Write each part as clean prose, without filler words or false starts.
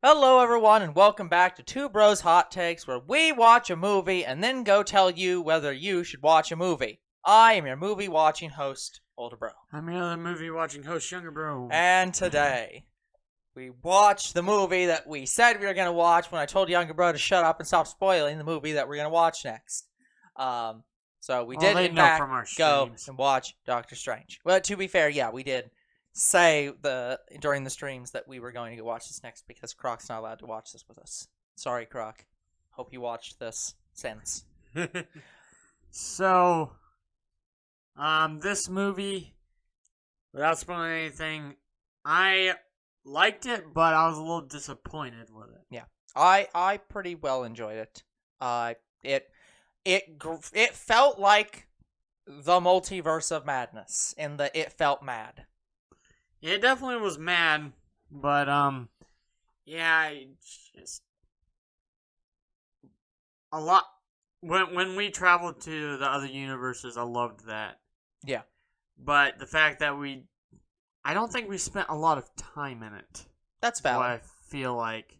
Hello, everyone, and welcome back to Two Bros Hot Takes, where we watch a movie and then go tell you whether you should watch a movie. I am your movie watching host, Older Bro. I'm your other movie watching host, Younger Bro. And today, we watched the movie that we said we were going to watch when I told Younger Bro to shut up and stop spoiling the movie that we're going to watch next. So we did, in fact, go and watch Doctor Strange. Well, to be fair, yeah, we did say during the streams that we were going to go watch this next because Croc's not allowed to watch this with us. Sorry, Croc. Hope you watched this since. So, this movie, without spoiling anything, I liked it, but I was a little disappointed with it. Yeah, I pretty well enjoyed it. It felt like the Multiverse of Madness in that it felt mad. It definitely was mad, but yeah, it's just a lot. When we traveled to the other universes, I loved that. Yeah, but the fact that I don't think we spent a lot of time in it. That's valid. What I feel like,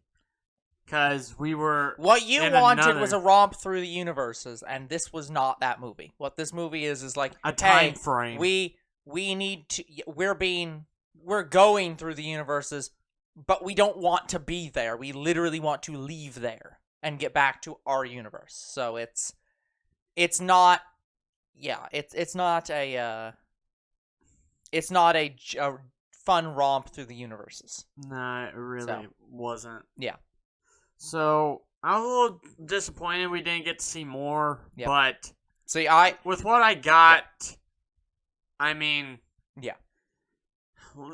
because we were. What you wanted was a romp through the universes, and this was not that movie. What this movie is like a time frame. We need to. We're going through the universes, but we don't want to be there. We literally want to leave there and get back to our universe. So it's not. Yeah, it's not a fun romp through the universes. Nah, it really wasn't. Yeah. So I was a little disappointed we didn't get to see more. Yep. But with what I got, I mean, yeah,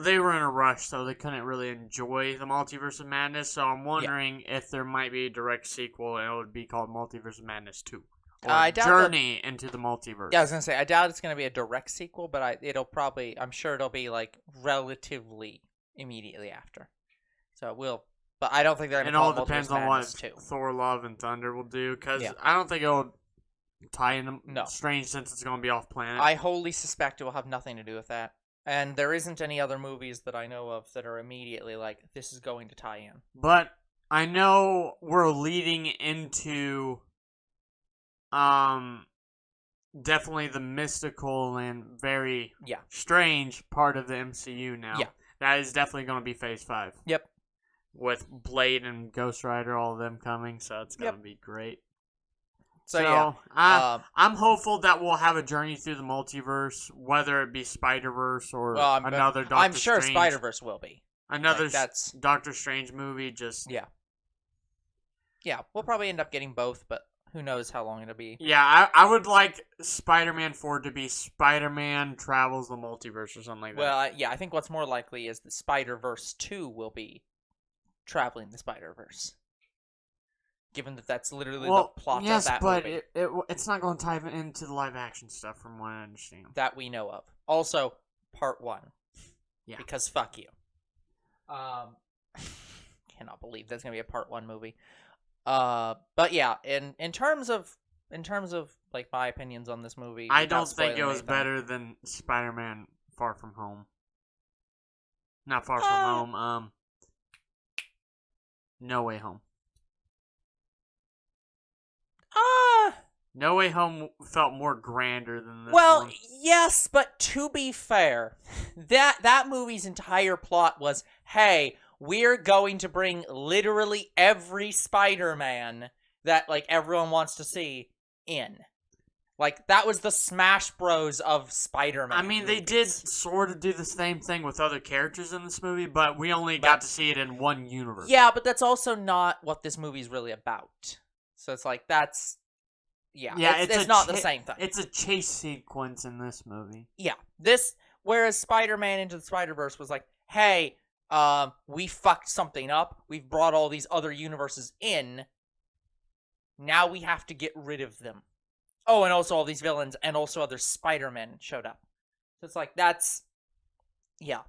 they were in a rush, so they couldn't really enjoy the Multiverse of Madness. So I'm wondering if there might be a direct sequel, and it would be called Multiverse of Madness 2. I doubt Journey into the Multiverse. Yeah, I was gonna say I doubt it's gonna be a direct sequel, but I'm sure it'll be like relatively immediately after. So it will, but I don't think they're gonna. It all depends on what Thor: Love and Thunder will do, because I don't think it'll tie into Strange since it's gonna be off planet. I wholly suspect it will have nothing to do with that, and there isn't any other movies that I know of that are immediately like this is going to tie in. But I know we're leading into. Definitely the mystical and very strange part of the MCU now. Yeah. That is definitely going to be Phase 5. Yep. With Blade and Ghost Rider, all of them coming, so it's going to be great. So yeah. I'm hopeful that we'll have a journey through the multiverse, whether it be Spider-Verse or another Doctor Strange. I'm sure Spider-Verse will be. Another Doctor Strange movie, just... Yeah. Yeah, we'll probably end up getting both, but... Who knows how long it'll be. Yeah, I would like Spider-Man 4 to be Spider-Man Travels the Multiverse or something like that. Well, I think what's more likely is the Spider-Verse 2 will be Traveling the Spider-Verse. Given that that's literally the plot of that movie. Yes, but it's not going to tie into the live-action stuff from what I understand. That we know of. Also, Part 1. Yeah. Because fuck you. Cannot believe there's going to be a Part 1 movie. But yeah, in terms of like my opinions on this movie, I don't think it was better than Spider-Man Far From Home. Not Far From Home. No Way Home. No Way Home felt more grander than this one. Yes, but to be fair, that movie's entire plot was, hey, we're going to bring literally every Spider-Man that, like, everyone wants to see in. Like, that was the Smash Bros. Of Spider-Man. I mean, movies. They did sort of do the same thing with other characters in this movie, but we only got to see it in one universe. Yeah, but that's also not what this movie's really about. So it's like, that's... Yeah, it's not the same thing. It's a chase sequence in this movie. Yeah, whereas Spider-Man Into the Spider-Verse was like, hey... we fucked something up. We've brought all these other universes in. Now we have to get rid of them. Oh, and also all these villains and also other Spider-Men showed up. So it's like, that's... Yeah.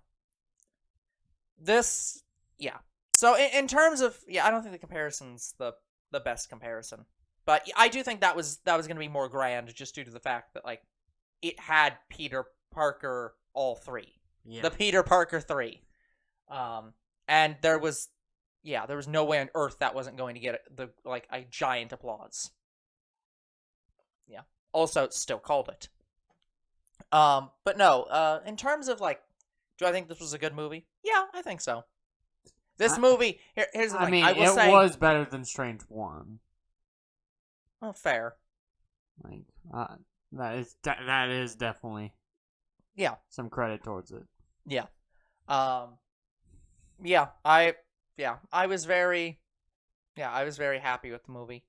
So in terms of... Yeah, I don't think the comparison's the best comparison. But I do think that was going to be more grand just due to the fact that, like, it had Peter Parker all three. Yeah. The Peter Parker 3. And there was, yeah, there was no way on earth that wasn't going to get a giant applause. Yeah. Also, still called it. But no, in terms of do I think this was a good movie? Yeah, I think so. This movie, here's the thing. I mean, it was better than Strange 1. Oh, fair. That is definitely some credit towards it. Yeah. I was very happy with the movie.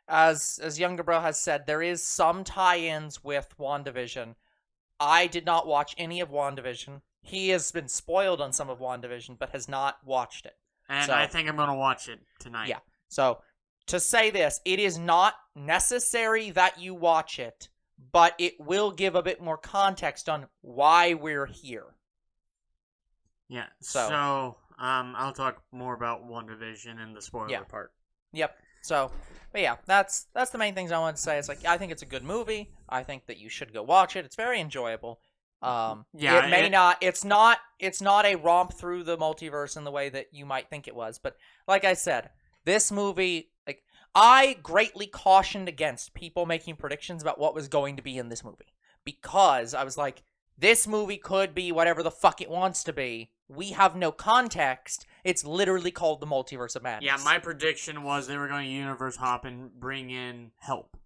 As Younger Bro has said, there is some tie-ins with WandaVision. I did not watch any of WandaVision. He has been spoiled on some of WandaVision, but has not watched it. And I think I'm going to watch it tonight. Yeah. So, to say this, it is not necessary that you watch it, but it will give a bit more context on why we're here. Yeah. So I'll talk more about WandaVision in the spoiler part. Yep. So, but yeah, that's the main things I wanted to say. It's I think it's a good movie. I think that you should go watch it. It's very enjoyable. It's not a romp through the multiverse in the way that you might think it was, but like I said, this movie, I greatly cautioned against people making predictions about what was going to be in this movie, because I was like, this movie could be whatever the fuck it wants to be. We have no context. It's literally called the Multiverse of Madness. Yeah, my prediction was they were going to universe hop and bring in help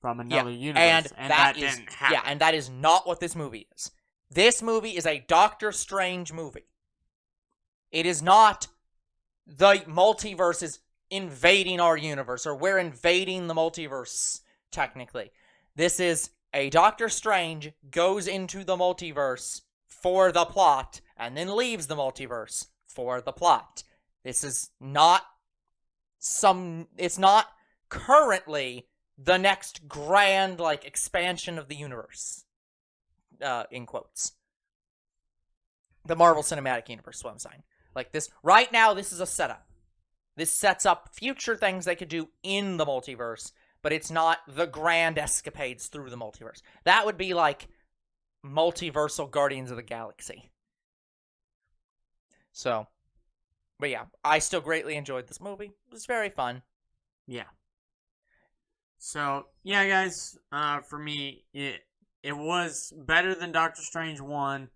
from another universe, and that didn't happen. Yeah, and that is not what this movie is. This movie is a Doctor Strange movie. It is not the multiverse is invading our universe, or we're invading the multiverse, technically. This is a Doctor Strange goes into the multiverse for the plot, and then leaves the multiverse for the plot. This is not it's not currently the next grand, expansion of the universe. In quotes. The Marvel Cinematic Universe, is what I'm saying. This, right now, this is a setup. This sets up future things they could do in the multiverse, but it's not the grand escapades through the multiverse. That would be multiversal Guardians of the Galaxy. So, but yeah, I still greatly enjoyed this movie. It was very fun. Yeah. So, yeah, guys, for me, it was better than Doctor Strange 1.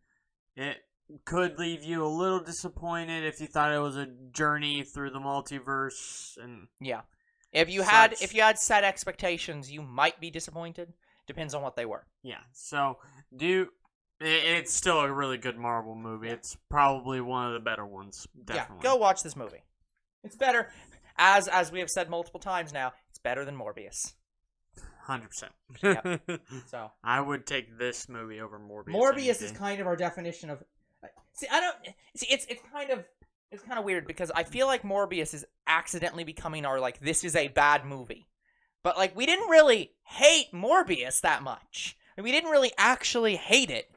It could leave you a little disappointed if you thought it was a journey through the multiverse, and yeah. If you had set expectations, you might be disappointed. Depends on what they were. Yeah. So, it's still a really good Marvel movie. It's probably one of the better ones, definitely. Yeah, go watch this movie. It's better, as we have said multiple times now, it's better than Morbius. 100%. Yep. So I would take this movie over Morbius. Morbius is kind of our definition of. It's kind of weird, because I feel like Morbius is accidentally becoming our this is a bad movie, but we didn't really hate Morbius that much. We didn't really actually hate it.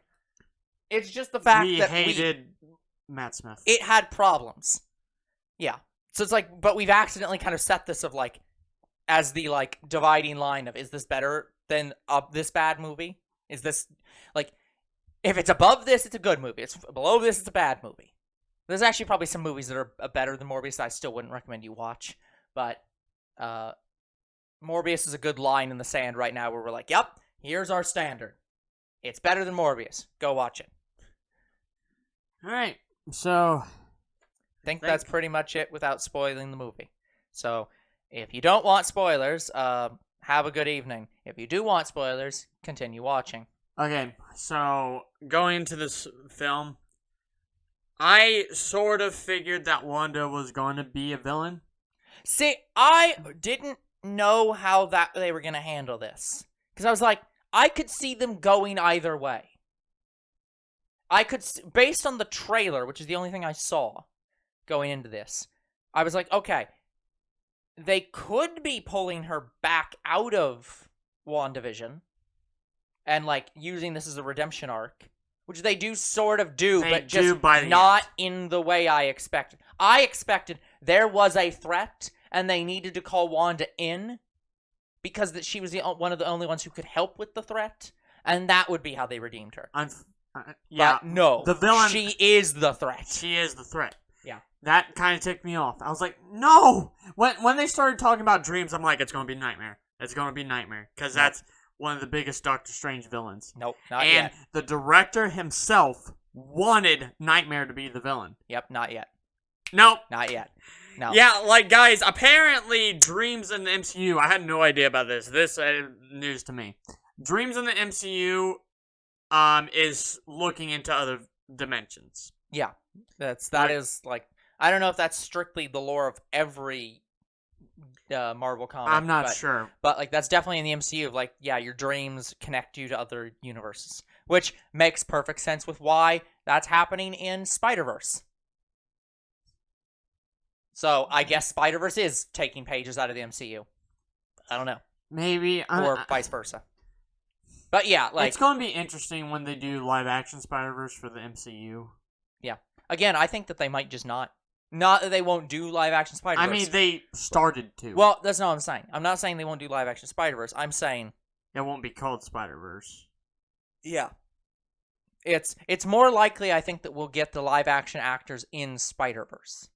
It's just the fact that we hated Matt Smith. It had problems. Yeah. So it's but we've accidentally kind of set this of as the dividing line of, is this better than this bad movie? Is this if it's above this, it's a good movie. It's below this, it's a bad movie. There's actually probably some movies that are better than Morbius that I still wouldn't recommend you watch, but Morbius is a good line in the sand right now where we're yep, here's our standard. It's better than Morbius. Go watch it. All right. So I think that's pretty much it without spoiling the movie. So if you don't want spoilers, have a good evening. If you do want spoilers, continue watching. Okay, so going into this film, I sort of figured that Wanda was going to be a villain. See, I didn't know how they were going to handle this. Because I was I could see them going either way. Based on the trailer, which is the only thing I saw going into this, I was okay, they could be pulling her back out of WandaVision and using this as a redemption arc, which they do sort of do, but just not in the way I expected. I expected there was a threat and they needed to call Wanda in because she was one of the only ones who could help with the threat, and that would be how they redeemed her. Yeah, but no, the villain. She is the threat. She is the threat. Yeah. That kind of ticked me off. I was like, no! When they started talking about dreams, I'm like, it's going to be Nightmare. It's going to be Nightmare. Because that's one of the biggest Doctor Strange villains. Nope, not yet. And the director himself wanted Nightmare to be the villain. Yep, not yet. Nope. Not yet. No. Yeah, like, guys, apparently dreams in the MCU, I had no idea about this. This is news to me. Dreams in the MCU is looking into other dimensions. Yeah. That is, like, I don't know if that's strictly the lore of every Marvel comic. I'm not sure. But, like, that's definitely in the MCU of, like, yeah, your dreams connect you to other universes. Which makes perfect sense with why that's happening in Spider-Verse. So, I guess Spider-Verse is taking pages out of the MCU. I don't know. Maybe. Or vice versa. But yeah, like... It's going to be interesting when they do live-action Spider-Verse for the MCU. Yeah. Again, I think that they might just not. Not that they won't do live-action Spider-Verse. I mean, they started to. Well, that's not what I'm saying. I'm not saying they won't do live-action Spider-Verse. I'm saying... It won't be called Spider-Verse. Yeah. It's more likely, I think, that we'll get the live-action actors in Spider-Verse.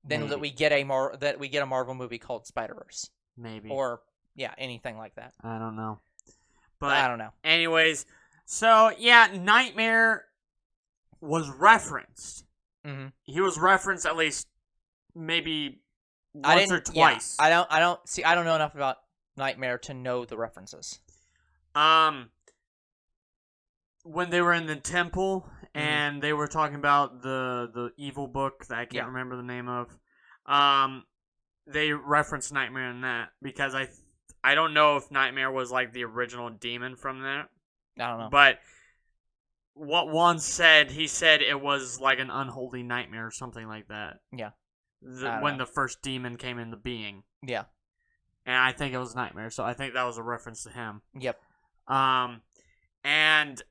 Than that we get a Marvel movie called Spider-Verse. Maybe. Or, yeah, anything like that. I don't know. But I don't know. Anyways, so, yeah, Nightmare was referenced. Mm-hmm. He was referenced at least maybe once or twice. Yeah, I don't know enough about Nightmare to know the references. When they were in the temple and they were talking about the evil book that I can't remember the name of, they referenced Nightmare in that because I don't know if Nightmare was like the original demon from that. I don't know. But what Juan said, he said it was like an unholy nightmare or something like that. Yeah. When the first demon came into being. Yeah. And I think it was Nightmare, so I think that was a reference to him. Yep. And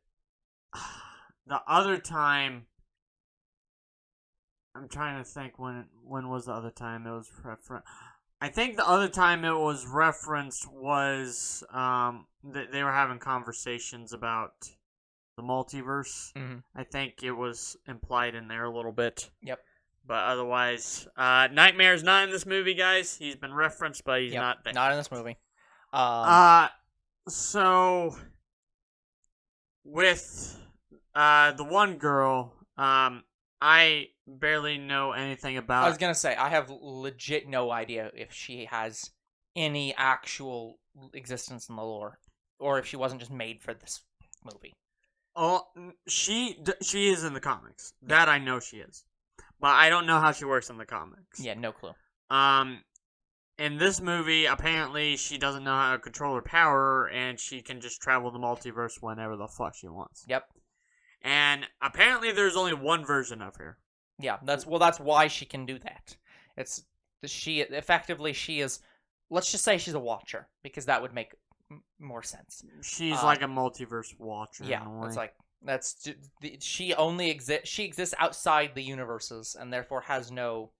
the other time, I'm trying to think when was the other time it was referenced. I think the other time it was referenced was they were having conversations about the multiverse. Mm-hmm. I think it was implied in there a little bit. Yep. But otherwise, Nightmare's not in this movie, guys. He's been referenced, but he's not there. Not in this movie. So with the one girl, I barely know anything about. I was gonna say I have legit no idea if she has any actual existence in the lore, or if she wasn't just made for this movie. Oh, she is in the comics. That I know she is, but I don't know how she works in the comics. Yeah, no clue. In this movie, apparently she doesn't know how to control her power, and she can just travel the multiverse whenever the fuck she wants. Yep. And apparently there's only one version of her. Yeah, that's why she can do that. She is. Let's just say she's a watcher, because that would make more sense. She's like a multiverse watcher. Yeah, she only exists. She exists outside the universes, and therefore has no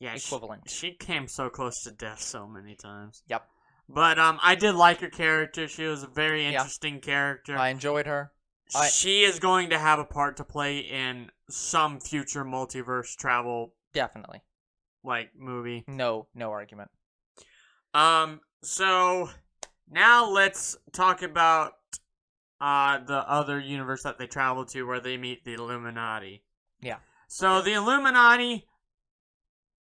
equivalent. She came so close to death so many times. Yep. But I did like her character. She was a very interesting character. I enjoyed her. She is going to have a part to play in some future multiverse travel. Definitely. Movie. No argument. So now let's talk about the other universe that they travel to, where they meet the Illuminati. Yeah. So the Illuminati,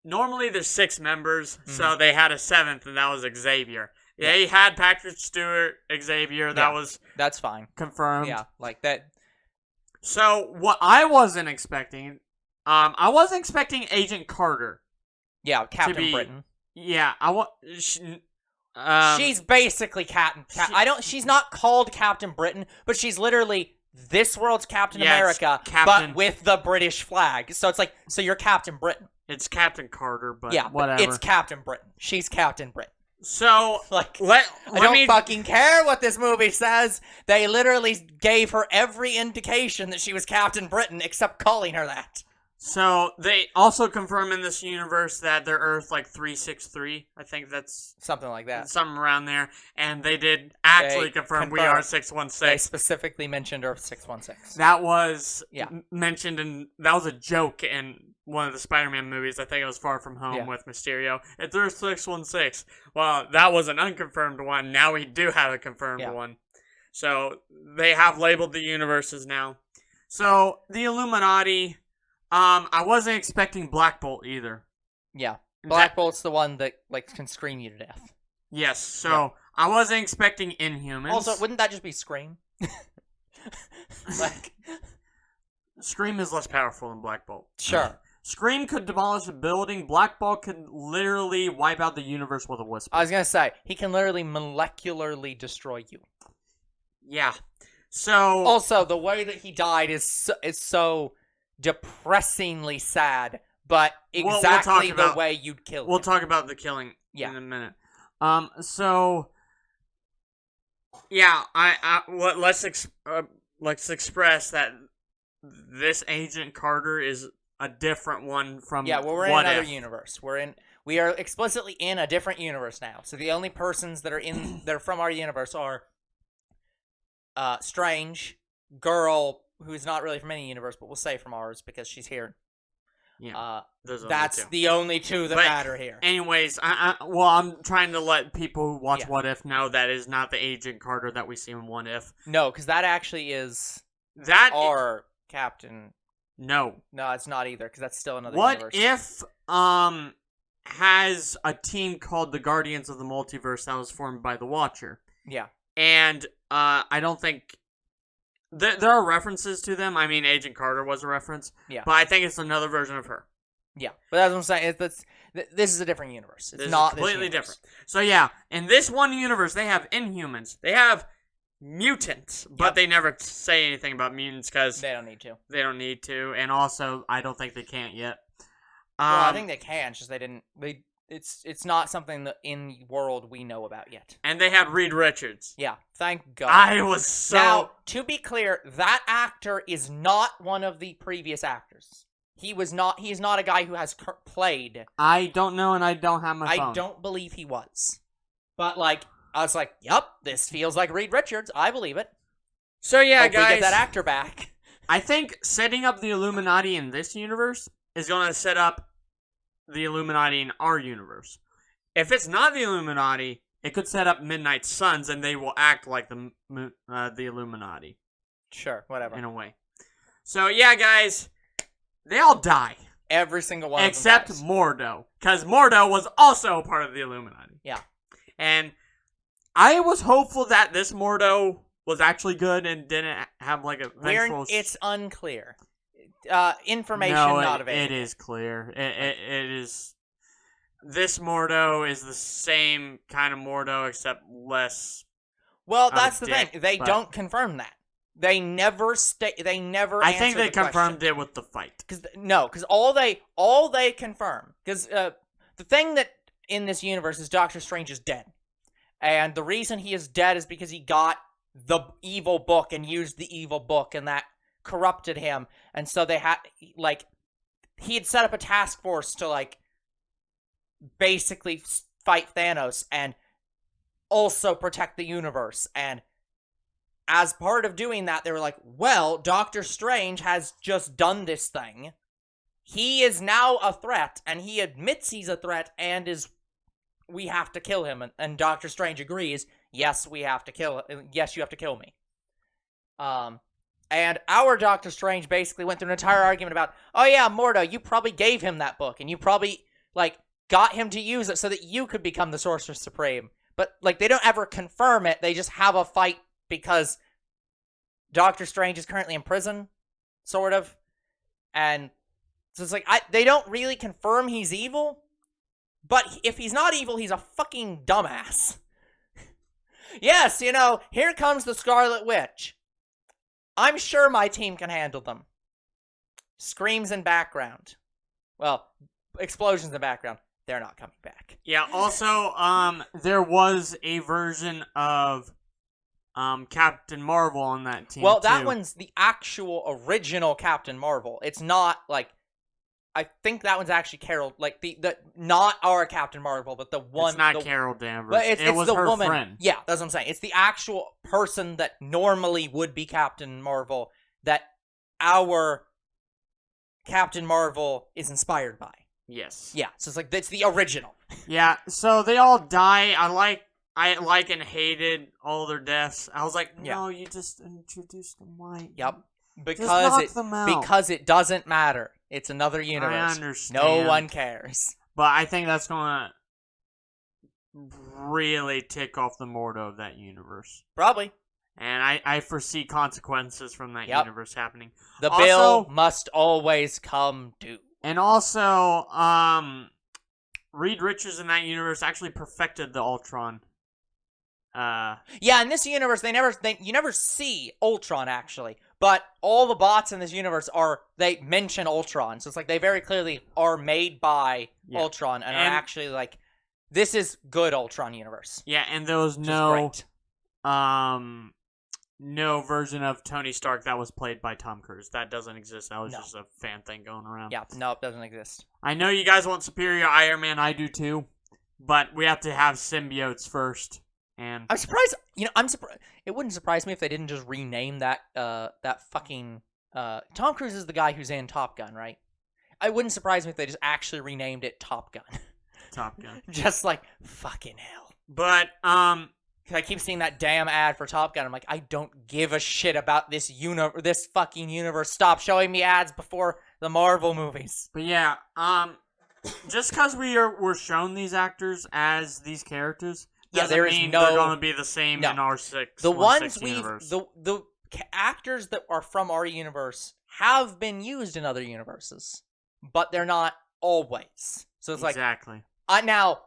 normally there's 6 members, so they had a 7th, and that was Xavier. They had Patrick Stewart, Xavier. That's fine. Confirmed. Yeah, like that. So what I wasn't expecting, I wasn't expecting Agent Carter. Yeah, Captain Britain. Yeah, she's basically Captain. She's not called Captain Britain, but she's literally this world's Captain America, but with the British flag. So it's like, so you're Captain Britain. It's Captain Carter, but whatever. But it's Captain Britain. She's Captain Britain. So, I don't fucking care what this movie says. They literally gave her every indication that she was Captain Britain, except calling her that. So they also confirm in this universe that they're Earth 363. I think that's something like that. Something around there. And they did actually confirm we are 616. They specifically mentioned Earth 616. That was mentioned, and that was a joke in one of the Spider-Man movies. I think it was Far From Home with Mysterio. It's Earth 616. Well, that was an unconfirmed one. Now we do have a confirmed one. So they have labeled the universes now. So the Illuminati... I wasn't expecting Black Bolt either. Yeah. Black Bolt's the one that, can scream you to death. Yes, so I wasn't expecting Inhumans. Also, wouldn't that just be Scream? Scream is less powerful than Black Bolt. Sure. Scream could demolish a building. Black Bolt could literally wipe out the universe with a whisper. I was going to say, he can literally molecularly destroy you. Yeah. So... Also, the way that he died is so depressingly sad, but exactly the way you'd kill him. We'll talk about the killing in a minute. So yeah, let's express that this Agent Carter is a different one from we're in another universe. We are explicitly in a different universe now. So the only persons that are from our universe are Strange, Girl, who's not really from any universe, but we'll say from ours because she's here. Yeah, that's the only two that matter here. Anyways, I'm trying to let people who watch What If know that is not the Agent Carter that we see in What If. No, because that actually is our Captain. No, it's not either because that's still another universe. universe. What If has a team called the Guardians of the Multiverse that was formed by the Watcher. Yeah, and I don't think. There are references to them. I mean, Agent Carter was a reference. Yeah. But I think it's another version of her. Yeah. But that's what I'm saying. This is a different universe. It's not completely different. So, yeah. In this one universe, they have Inhumans. They have mutants. But they never say anything about mutants because... They don't need to. They don't need to. And also, I don't think they can't yet. Well, I think they can. It's just they didn't... It's not something that in the world we know about yet. And they had Reed Richards. Yeah, thank God. I was so... Now, to be clear, that actor is not one of the previous actors. He's not a guy who has played. I don't know, and I don't have my phone. I don't believe he was. But, I was like, yup, this feels like Reed Richards. I believe it. So, yeah, Hope guys. we get that actor back. I think setting up the Illuminati in this universe is going to set up the Illuminati in our universe. If it's not the Illuminati, it could set up Midnight Suns, and they will act like the Illuminati. Sure, whatever. In a way. So, yeah, guys, they all die. Every single one except of them dies. Mordo, because Mordo was also a part of the Illuminati. Yeah. And I was hopeful that this Mordo was actually good and didn't have, a vengeful... It's unclear. Information not available. It is clear. It is. This Mordo is the same kind of Mordo, except less. Well, that's the thing. They don't confirm that. They never They never. I think they confirmed it with the fight. Because all they confirm, because the thing that in this universe is Doctor Strange is dead, and the reason he is dead is because he got the evil book and used the evil book, and that corrupted him, and so they had he had set up a task force to basically fight Thanos and also protect the universe. And as part of doing that, they were like, well, Doctor Strange has just done this thing. He is now a threat, and he admits he's a threat, and we have to kill him. And Doctor Strange agrees, yes, we have to kill him. Yes, you have to kill me. And our Doctor Strange basically went through an entire argument about, oh yeah, Mordo, you probably gave him that book, and you probably, got him to use it so that you could become the Sorcerer Supreme. But, they don't ever confirm it, they just have a fight because Doctor Strange is currently in prison, sort of. And so it's they don't really confirm he's evil, but if he's not evil, he's a fucking dumbass. Yes, here comes the Scarlet Witch. I'm sure my team can handle them. Screams in background. Well, explosions in background. They're not coming back. Yeah, also, there was a version of Captain Marvel on that team, well, that one's the actual original Captain Marvel. It's not, I think that one's actually Carol, like the not our Captain Marvel, but the one. It's not Carol Danvers. But it was the her woman. Friend. Yeah, that's what I'm saying. It's the actual person that normally would be Captain Marvel that our Captain Marvel is inspired by. Yes. Yeah, so it's like it's the original. Yeah, so they all die. I like and hated all their deaths. I was like, no, you just introduced them. Why? Yep. Because it doesn't matter. It's another universe. I understand. No one cares. But I think that's gonna really tick off the mortal of that universe. Probably. And I foresee consequences from that universe happening. The bill must always come due. And also, Reed Richards in that universe actually perfected the Ultron. Yeah, in this universe, you never see Ultron actually, but all the bots in this universe they mention Ultron, so it's like they very clearly are made by Ultron and are actually like, this is good Ultron universe. Yeah, and there was no version of Tony Stark that was played by Tom Cruise. That doesn't exist. That was just a fan thing going around. Yeah, no, it doesn't exist. I know you guys want Superior Iron Man. I do too, but we have to have symbiotes first. And I'm surprised. I'm surprised. It wouldn't surprise me if they didn't just rename that fucking Tom Cruise is the guy who's in Top Gun, right? It wouldn't surprise me if they just actually renamed it Top Gun. Top Gun. Just like fucking hell. But I keep seeing that damn ad for Top Gun. I'm like, I don't give a shit about this fucking universe. Stop showing me ads before the Marvel movies. But yeah, just because we're shown these actors as these characters. There is no. They're going to be the same in our universe. The actors that are from our universe have been used in other universes, but they're not always. So it's exactly. Now,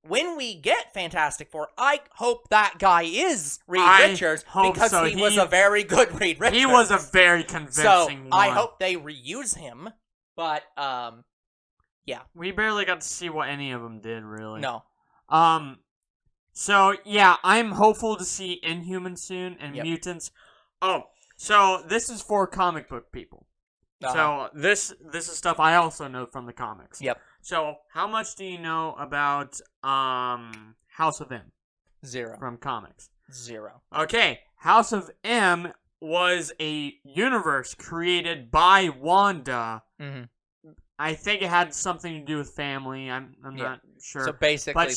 when we get Fantastic Four, I hope that guy is Reed Richards because he was a very good Reed Richards. He was a very convincing one. I hope they reuse him, but yeah, we barely got to see what any of them did really. No. So yeah, I'm hopeful to see Inhumans soon and mutants. Oh, so this is for comic book people. So this is stuff I also know from the comics. Yep. So how much do you know about House of M? 0. From comics. 0. Okay, House of M was a universe created by Wanda. Mm-hmm. I think it had something to do with family. I'm not sure. So basically, but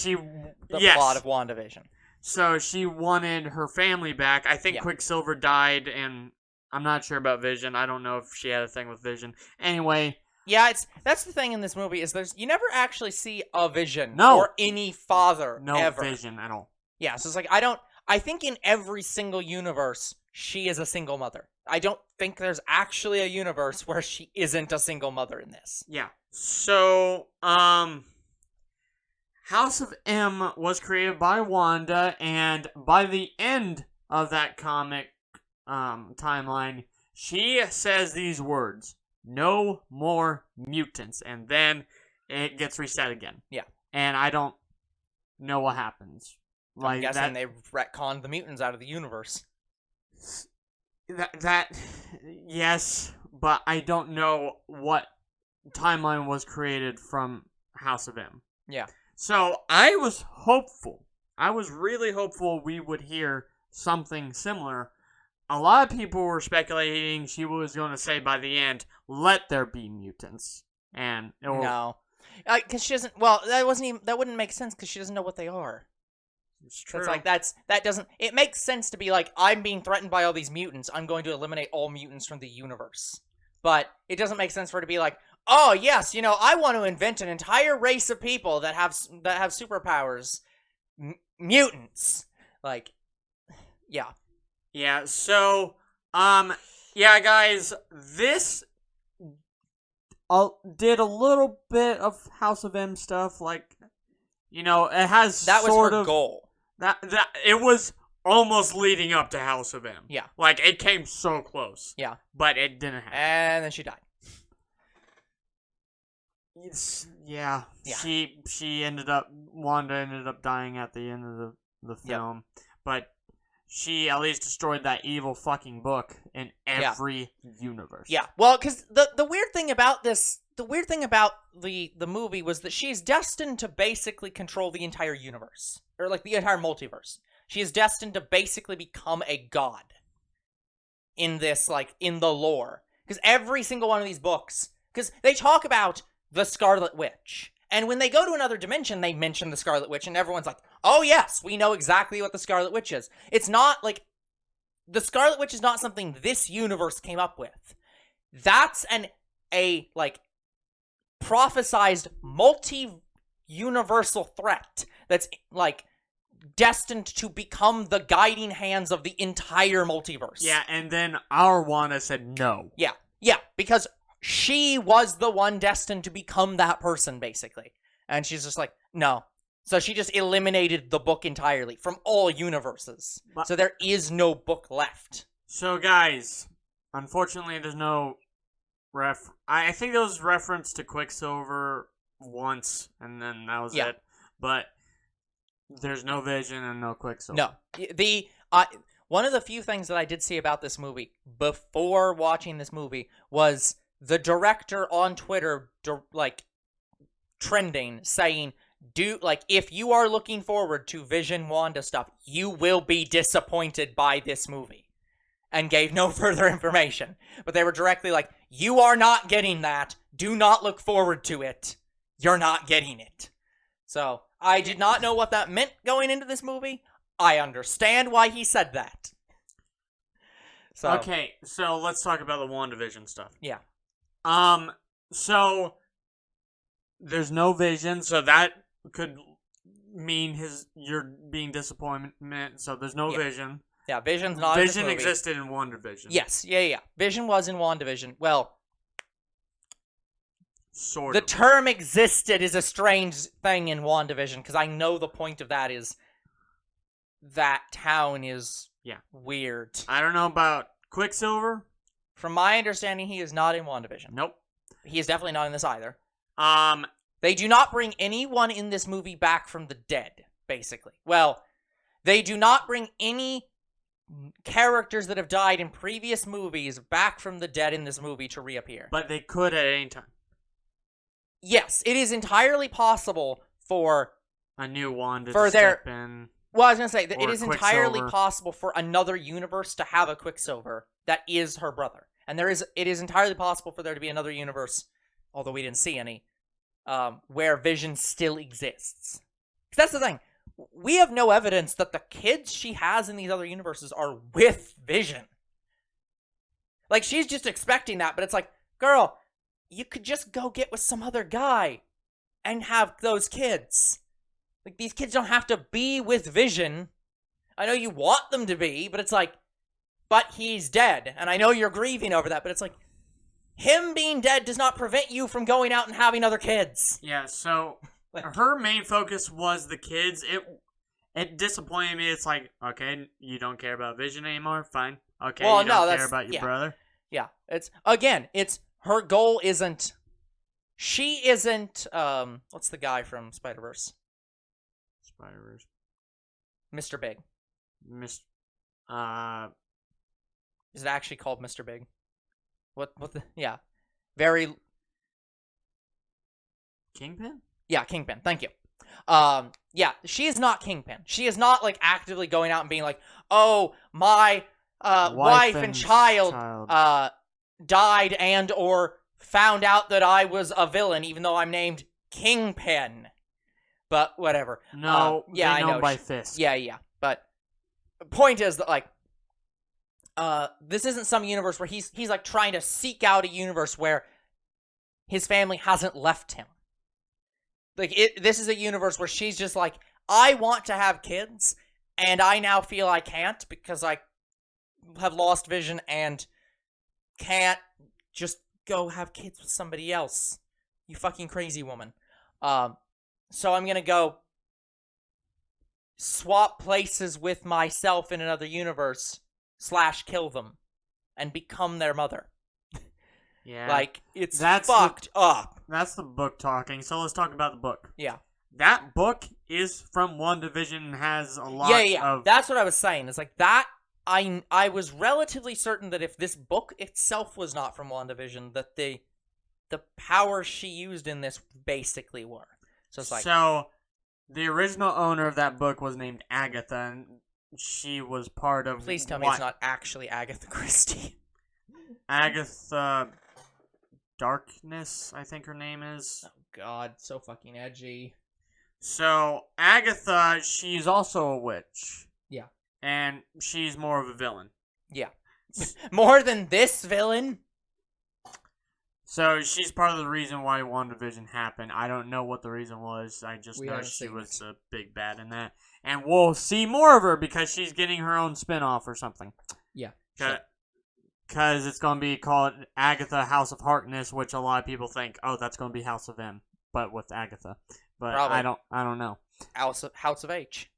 the plot of WandaVision. So she wanted her family back. I think Quicksilver died, and I'm not sure about Vision. I don't know if she had a thing with Vision. Anyway. Yeah, that's the thing in this movie is you never actually see a Vision or any father ever. No Vision at all. Yeah, so it's like I think in every single universe she is a single mother. I don't think there's actually a universe where she isn't a single mother in this. Yeah. So, House of M was created by Wanda, and by the end of that comic timeline, she says these words, "No more mutants," and then it gets reset again. Yeah. And I don't know what happens. I'm guessing they retconned the mutants out of the universe. Yes, but I don't know what timeline was created from House of M. Yeah. So I was hopeful. I was really hopeful we would hear something similar. A lot of people were speculating she was going to say by the end, "Let there be mutants," and no, because she doesn't. Well, that wouldn't make sense because she doesn't know what they are. It's true. It's like that doesn't. It makes sense to be like, I'm being threatened by all these mutants. I'm going to eliminate all mutants from the universe. But it doesn't make sense for her to be like, oh yes, I want to invent an entire race of people that have superpowers, mutants. Like, yeah. Yeah. So, yeah, guys, this did a little bit of House of M stuff, like, it has that was her goal. That it was almost leading up to House of M. Yeah. Like, it came so close. Yeah. But it didn't happen. And then she died. Yeah. Wanda ended up dying at the end of the film. Yep. But she at least destroyed that evil fucking book in every universe. Yeah. Well, because the weird thing about this the weird thing about the movie was that she's destined to basically control the entire universe. Or, like, the entire multiverse. She is destined to basically become a god. In this, like, in the lore. Because every single one of these books... Because they talk about the Scarlet Witch. And when they go to another dimension, they mention the Scarlet Witch. And everyone's like, oh yes, we know exactly what the Scarlet Witch is. It's not, like... The Scarlet Witch is not something this universe came up with. That's a prophesized multi-universal threat that's, like, destined to become the guiding hands of the entire multiverse. Yeah, and then our Wanda said no. Yeah, because she was the one destined to become that person, basically. And she's just like, no. So she just eliminated the book entirely from all universes. So there is no book left. So, guys, unfortunately, there's no I think there was reference to Quicksilver once, and then that was it. But there's no Vision and no Quicksilver. No. One of the few things that I did see about this movie before watching this movie was the director on Twitter, trending, saying, if you are looking forward to Vision Wanda stuff, you will be disappointed by this movie. And gave no further information. But they were directly like, you are not getting that. Do not look forward to it. You're not getting it. So, I did not know what that meant going into this movie. I understand why he said that. So, okay, so let's talk about the WandaVision stuff. Yeah. So, there's no Vision, so that could mean you're being disappointed, so there's no Vision. Yeah, Vision's not in this movie. Vision existed in WandaVision. Yes, yeah. Vision was in WandaVision. Well, sort of. The term existed is a strange thing in WandaVision, because I know the point of that is that town is weird. I don't know about Quicksilver. From my understanding, he is not in WandaVision. Nope. He is definitely not in this either. They do not bring anyone in this movie back from the dead, basically. Well, they do not bring any characters that have died in previous movies back from the dead in this movie to reappear. But they could at any time. Yes, it is entirely possible for a new Wanda to step in. Well, I was going to say, that it is entirely possible for another universe to have a Quicksilver that is her brother. And it is entirely possible for there to be another universe, although we didn't see any, where Vision still exists. Because that's the thing. We have no evidence that the kids she has in these other universes are with Vision. Like, she's just expecting that, but it's like, girl, you could just go get with some other guy and have those kids. Like, these kids don't have to be with Vision. I know you want them to be, but it's like, but he's dead. And I know you're grieving over that, but it's like, him being dead does not prevent you from going out and having other kids. Yeah, so her main focus was the kids. It disappointed me. It's like, okay, you don't care about Vision anymore? Fine. Okay, well, you don't care about your brother? Yeah, it's her goal isn't, she isn't, what's the guy from Spider-Verse? Mr. Big. Is it actually called Mr. Big? Very... Kingpin? Yeah, Kingpin. Thank you. She is not Kingpin. She is not, like, actively going out and being like, oh, my wife and child died and or found out that I was a villain, even though I'm named Kingpin. But whatever. No, I know by Fisk. Yeah. But the point is that, like, this isn't some universe where he's like trying to seek out a universe where his family hasn't left him. Like, this is a universe where she's just like, I want to have kids, and I now feel I can't because I have lost Vision and can't just go have kids with somebody else. You fucking crazy woman. So I'm gonna go swap places with myself in another universe / kill them and become their mother. Yeah. Like, that's fucked up. That's the book talking, so let's talk about the book. Yeah. That book is from WandaVision and has a lot of... That's what I was saying. It's like, that, I was relatively certain that if this book itself was not from WandaVision, that the powers she used in this basically were. So it's like... So, the original owner of that book was named Agatha, and she was part of... Please tell me it's not actually Agatha Christie. Agatha Darkness, I think her name is. Oh, God. So fucking edgy. So, Agatha, she's also a witch. Yeah. And she's more of a villain. Yeah. More than this villain? So, she's part of the reason why WandaVision happened. I don't know what the reason was. I just know she was a big bad in that. And we'll see more of her because she's getting her own spinoff or something. Yeah. Because it's going to be called Agatha House of Harkness, which a lot of people think, oh, that's going to be House of M, but with Agatha. But probably. I don't know. House of H.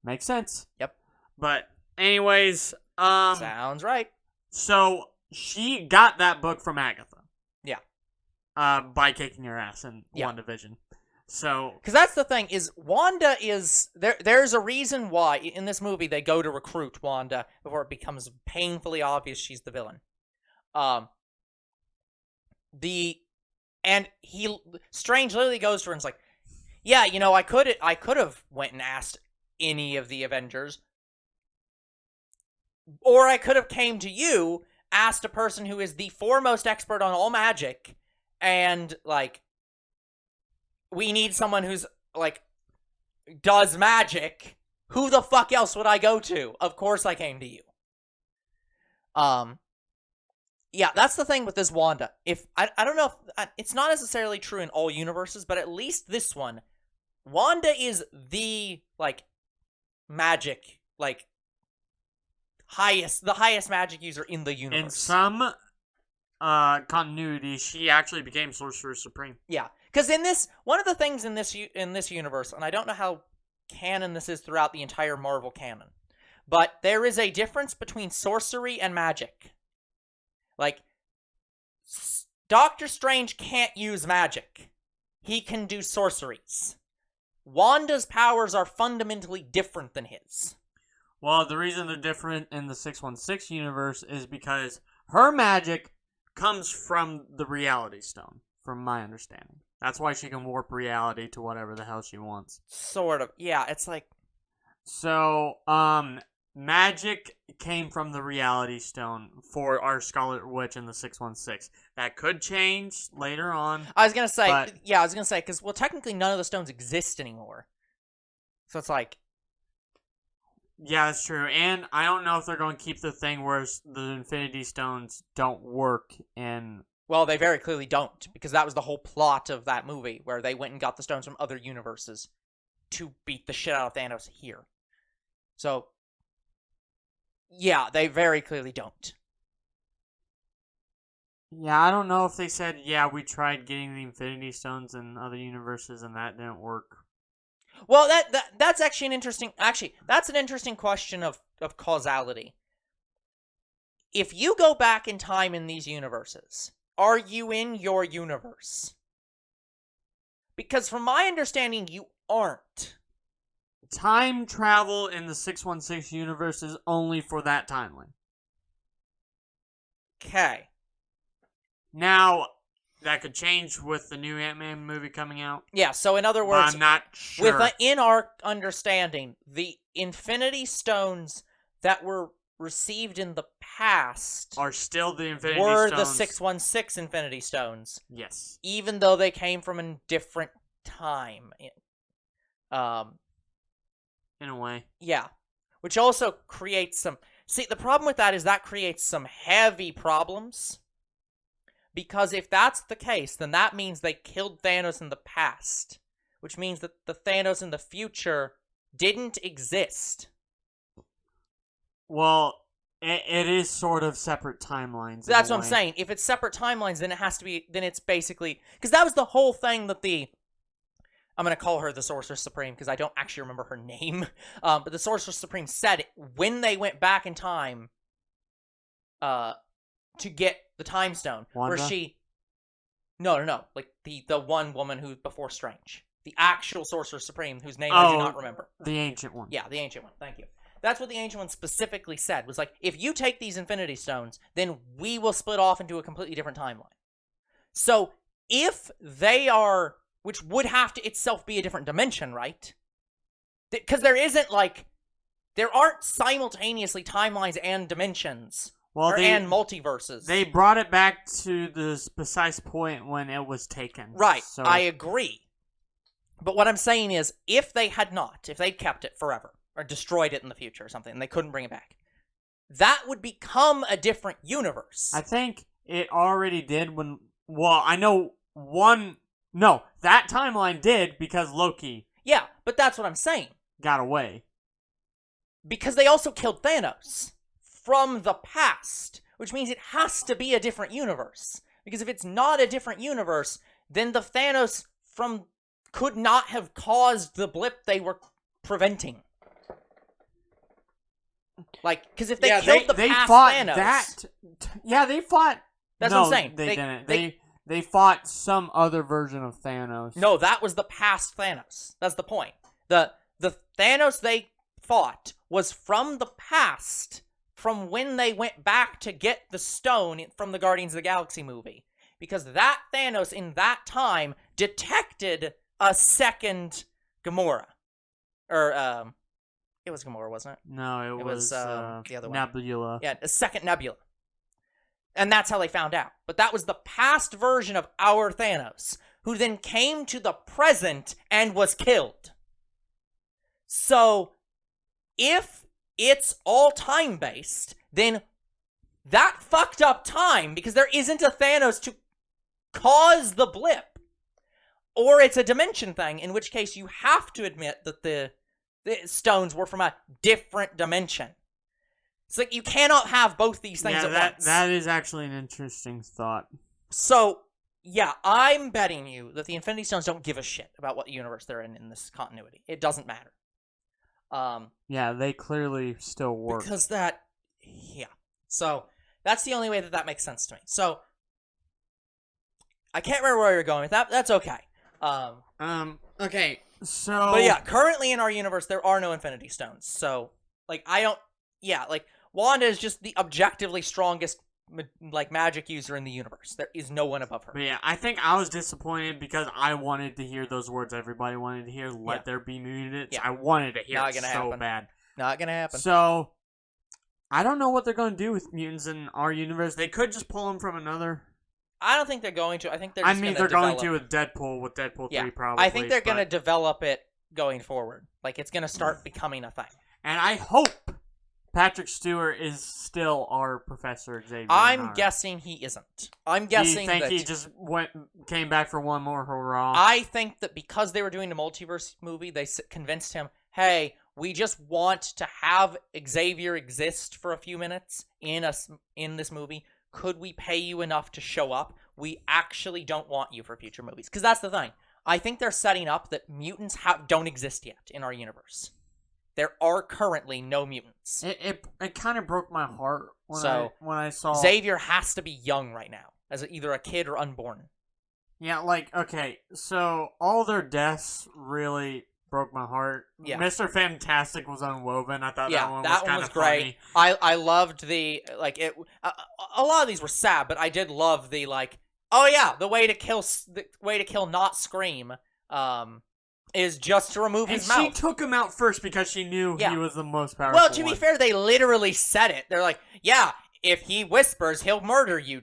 Makes sense. Yep. But anyways, sounds right. So she got that book from Agatha. Yeah. By kicking her ass in WandaVision. So, because that's the thing is Wanda is there's a reason why in this movie they go to recruit Wanda before it becomes painfully obvious she's the villain. Strange literally goes to her and is like, yeah, you know, I could have went and asked any of the Avengers, or I could have came to you, asked a person who is the foremost expert on all magic, and like, we need someone who's like does magic. Who the fuck else would I go to? Of course I came to you. Yeah, that's the thing with this Wanda. If I don't know if it's not necessarily true in all universes, but at least this one, Wanda is the like magic, like the highest magic user in the universe. In some continuity, she actually became Sorcerer Supreme. Yeah, because in this, one of the things in this universe, and I don't know how canon this is throughout the entire Marvel canon, but there is a difference between sorcery and magic. Like, Doctor Strange can't use magic. He can do sorceries. Wanda's powers are fundamentally different than his. Well, the reason they're different in the 616 universe is because her magic comes from the Reality Stone, from my understanding. That's why she can warp reality to whatever the hell she wants. Sort of. Yeah, it's like... So, magic came from the Reality Stone for our Scarlet Witch in the 616. That could change later on. I was going to say, because, well, technically none of the stones exist anymore. So it's like... Yeah, that's true. And I don't know if they're going to keep the thing where the Infinity Stones don't work in... Well, they very clearly don't, because that was the whole plot of that movie, where they went and got the stones from other universes to beat the shit out of Thanos here. So, yeah, they very clearly don't. Yeah, I don't know if they said, yeah, we tried getting the Infinity Stones in other universes and that didn't work. Well, that's actually an interesting... Actually, that's an interesting question of causality. If you go back in time in these universes... Are you in your universe? Because from my understanding, you aren't. Time travel in the 616 universe is only for that timeline. Okay. Now, that could change with the new Ant-Man movie coming out. Yeah, so in other words, I'm not sure. In our understanding, the Infinity Stones that were received in the past are still the Infinity Stones. Were the 616 Infinity Stones. Yes. Even though they came from a different time. In a way. Yeah. Which also creates some... See, the problem with that is that creates some heavy problems. Because if that's the case, then that means they killed Thanos in the past. Which means that the Thanos in the future didn't exist. Well, it is sort of separate timelines. That's what I'm saying. If it's separate timelines, then it has to be... Then it's basically... Because that was the whole thing that the... I'm going to call her the Sorceress Supreme because I don't actually remember her name. But the Sorceress Supreme said when they went back in time to get the Time Stone. Wanda? Where she... No. Like the one woman who's before Strange. The actual Sorceress Supreme whose name I do not remember. The Ancient One. Yeah, the Ancient One. Thank you. That's what the Ancient One specifically said. Was like, if you take these Infinity Stones, then we will split off into a completely different timeline. So if they are, which would have to itself be a different dimension, right? Because there isn't like, there aren't simultaneously timelines and dimensions. And multiverses. They brought it back to the precise point when it was taken. Right, so. I agree. But what I'm saying is, if they had not, if they'd kept it forever, or destroyed it in the future or something, and they couldn't bring it back, that would become a different universe. I think it already did when, well, I know no, that timeline did because Loki. Yeah, but that's what I'm saying. Got away. Because they also killed Thanos from the past, which means it has to be a different universe. Because if it's not a different universe, then the Thanos could not have caused the blip they were preventing. Like, because if they killed the past Thanos... they fought... That's what I'm saying. They didn't. They fought some other version of Thanos. No, that was the past Thanos. That's the point. The Thanos they fought was from the past, from when they went back to get the stone from the Guardians of the Galaxy movie. Because that Thanos, in that time, detected a second Gamora. Or, it was Gamora, wasn't it? No, it was the other one. Nebula. Yeah, a second Nebula. And that's how they found out. But that was the past version of our Thanos, who then came to the present and was killed. So, if it's all time-based, then that fucked up time, because there isn't a Thanos to cause the blip. Or it's a dimension thing, in which case you have to admit that the stones were from a different dimension. It's like you cannot have both these things at once. That is actually an interesting thought. So, yeah, I'm betting you that the Infinity Stones don't give a shit about what universe they're in this continuity. It doesn't matter. Yeah, they clearly still work. Because So, that's the only way that makes sense to me. So, I can't remember where you're going with that. That's okay. Okay, so... But yeah, currently in our universe, there are no Infinity Stones. So, like, Wanda is just the objectively strongest, like, magic user in the universe. There is no one above her. But yeah, I think I was disappointed because I wanted to hear those words everybody wanted to hear. Let there be mutants. Yeah. I wanted to hear it so bad. Not gonna happen. So, I don't know what they're going to do with mutants in our universe. They could just pull them from another... I don't think they're going to. I think they're just they're going to with Deadpool 3 probably. I think they're going to develop it going forward. Like, it's going to start becoming a thing. And I hope Patrick Stewart is still our Professor Xavier. I'm guessing he isn't. I'm guessing that... Do you think he just came back for one more hurrah? I think that because they were doing the multiverse movie, they convinced him, hey, we just want to have Xavier exist for a few minutes in this movie. Could we pay you enough to show up? We actually don't want you for future movies. Because that's the thing. I think they're setting up that mutants don't exist yet in our universe. There are currently no mutants. It kind of broke my heart when I saw... Xavier has to be young right now, as either a kid or unborn. Yeah, like, okay, so all their deaths really... broke my heart. Yeah. Mr. Fantastic was unwoven. I thought that one was kind of great. Funny. I loved the, like, it. A lot of these were sad, but I did love the, like, oh yeah, the way to kill not Scream, is just to remove his mouth. And she took him out first because she knew he was the most powerful Well, to be fair, they literally said it. They're like, yeah, if he whispers, he'll murder you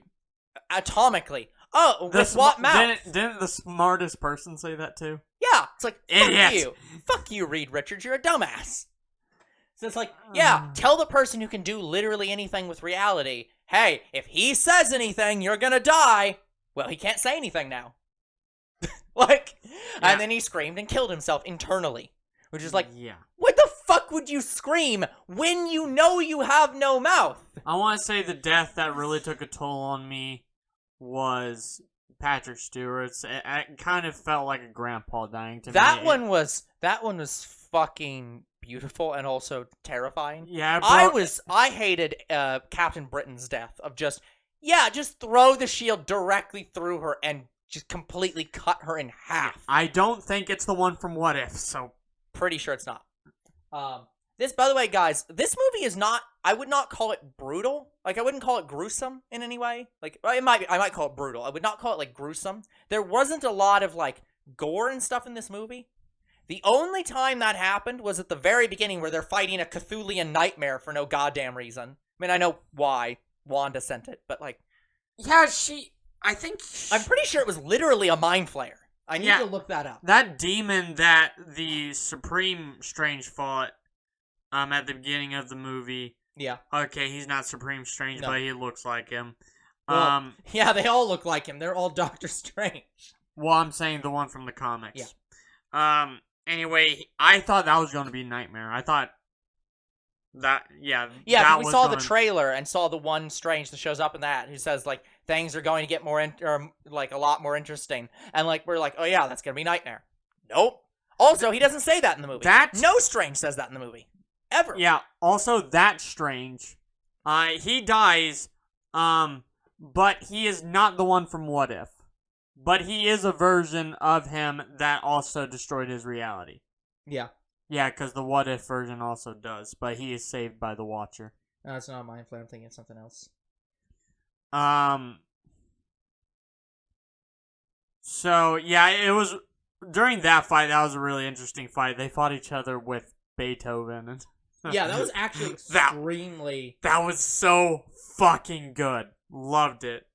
atomically. Oh, with what mouth? Didn't the smartest person say that too? Yeah, it's like, fuck you. Fuck you, Reed Richards, you're a dumbass. So it's like, yeah, tell the person who can do literally anything with reality, hey, if he says anything, you're gonna die. Well, he can't say anything now. And then he screamed and killed himself internally. Which is like, what the fuck would you scream when you know you have no mouth? I want to say the death that really took a toll on me was Patrick Stewart's. It kind of felt like a grandpa dying to me. That one was fucking beautiful and also terrifying. Yeah, I hated Captain Britain's death of just throw the shield directly through her and just completely cut her in half. I don't think it's the one from What If, so pretty sure it's not. This, by the way, guys, this movie is not, I would not call it brutal. Like, I wouldn't call it gruesome in any way. Like, I might call it brutal. I would not call it, like, gruesome. There wasn't a lot of, like, gore and stuff in this movie. The only time that happened was at the very beginning where they're fighting a Cthulhian nightmare for no goddamn reason. I mean, I know why Wanda sent it, but, like... Yeah, I'm pretty sure it was literally a mind flayer. I need to look that up. That demon that the Supreme Strange fought at the beginning of the movie. Yeah. Okay, he's not Supreme Strange, but he looks like him. Well, yeah, they all look like him. They're all Doctor Strange. Well, I'm saying the one from the comics. Yeah. Anyway, I thought that was going to be Nightmare. I thought that, yeah, we saw the trailer and saw the one Strange that shows up in that who says, like, things are going to get more, like, a lot more interesting. And, like, we're like, oh, yeah, that's going to be Nightmare. Nope. Also, he doesn't say that in the movie. No Strange says that in the movie. Ever. Yeah, also, that's Strange. He dies, but he is not the one from What If. But he is a version of him that also destroyed his reality. Yeah. Yeah, because the What If version also does, but he is saved by the Watcher. No, it's not Mind Flayer. I'm thinking it's something else. So, yeah, it was... During that fight, that was a really interesting fight. They fought each other with Beethoven. And yeah, that was actually extremely... That was so fucking good. Loved it.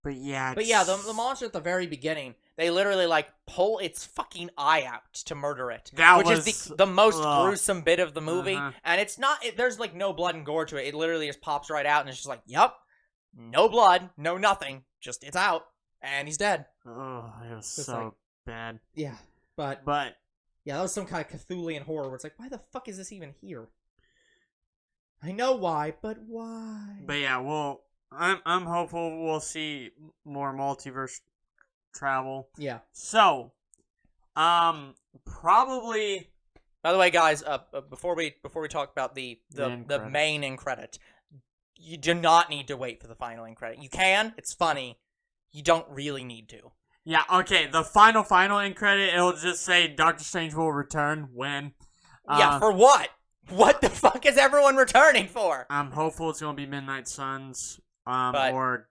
But yeah, the monster at the very beginning, they literally, like, pull its fucking eye out to murder it. Which is the most gruesome bit of the movie. And it's not, there's, like, no blood and gore to it. It literally just pops right out and it's just like, yep, no blood, no nothing. Just, it's out. And he's dead. Oh, it was so bad. Yeah, but, yeah, that was some kind of Cthulhian horror where it's like, why the fuck is this even here? I know why, but why? But yeah, well... I'm hopeful we'll see more multiverse travel. Yeah. So, probably. By the way, guys, before we talk about the main end credit, you do not need to wait for the final end credit. You can. It's funny. You don't really need to. Yeah. Okay. The final end credit, it'll just say Doctor Strange will return when. Yeah. For what? What the fuck is everyone returning for? I'm hopeful it's gonna be Midnight Suns. Or